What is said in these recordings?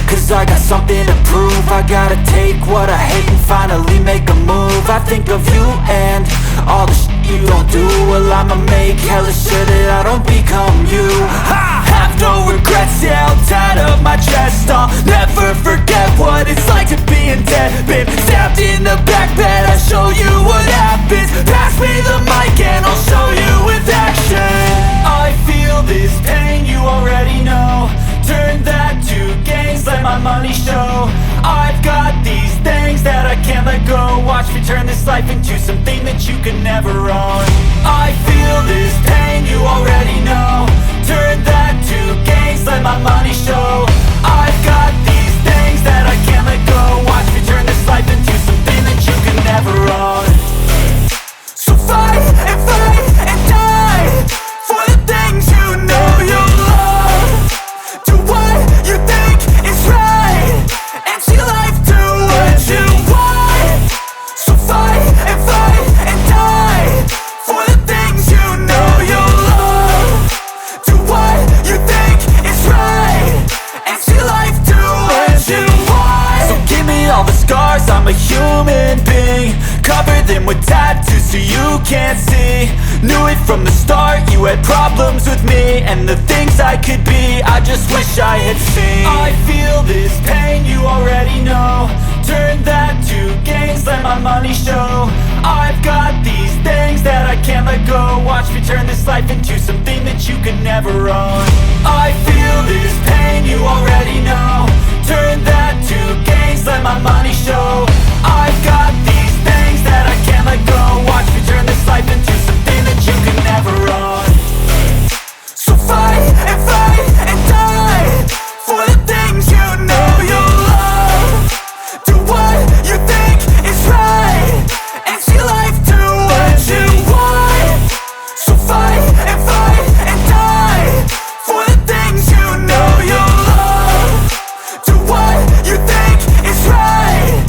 cause I got something to prove. I gotta take what I hate and finally make a move. I think of you and all the shit you don't do. Well, I'ma make hella sure that I don't become you. I have no regrets, yeah, I'll tie up my chest. I'll never forget what it's like to be in debt. Been stabbed in the back bed, I'll show you what happens. Pass me the mic and I'll show you with action. I feel this pain, you already know. Turn that to gains, let my money show. I've got these things that I can't let go. Watch me turn this life into something that you can never own. I feel this pain, you already know. Turn that to gains, let my money show. I've got these things that I can't let go. Watch me turn this life into something that you can never own. So fight and die for the things you know you love. Do what you think is right and see life do what you want. So fight and die for the things you know you love. Do what you think is right and see life do what you want. So give me all the scars, I'm a human being. Cover them with tattoos so you can't see. Knew it from the start, you had problems with me and the things I could be, I just wish I had seen. I feel this pain, you already know. Turn that to gains, let my money show. I've got these things that I can't let go. Watch me turn this life into something that you can never own. I feel this pain, you already know. Turn that to gains, let my money show. I've got these things that I can't let go. Watch me turn this life into something that you can never own. So fight and die for the things you know you love. Do what you think is right and see life do what you want. So fight and die for the things you know you love. Do what you think is right.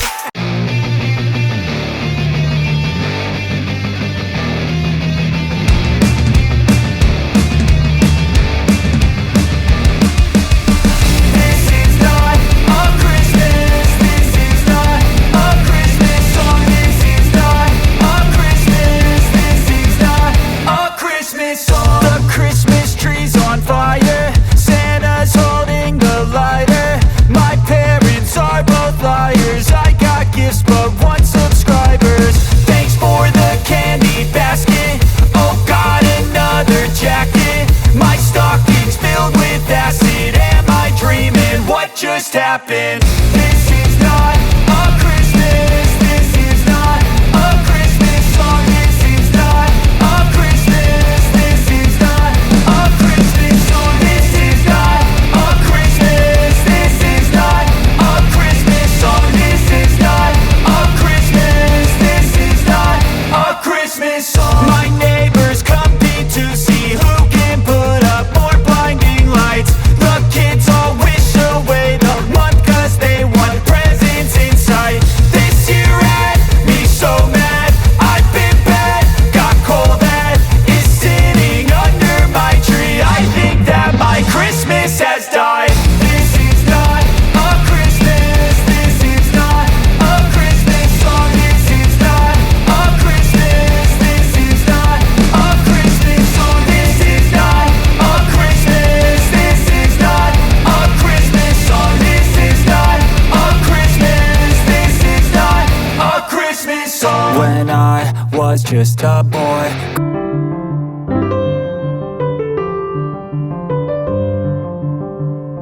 Just happened. This is not a Christmas. This is not a Christmas song. This is not a Christmas. This is not a Christmas song. This is not a Christmas. This is not a Christmas song. This is not a Christmas. This is not a Christmas song. My neighbors compete to see who can put up more blinding lights. The kids all wish away the month cause they want presents in sight. This year had me so mad, I've been bad, got coal that is sitting under my tree. I think that my Christmas has died. This is not a Christmas. This is not a Christmas song. This is not a Christmas. This is not a Christmas song. This is not a Christmas. This is not a Christmas song. This is not a Christmas. This is not a Christmas song. When I was just a boy,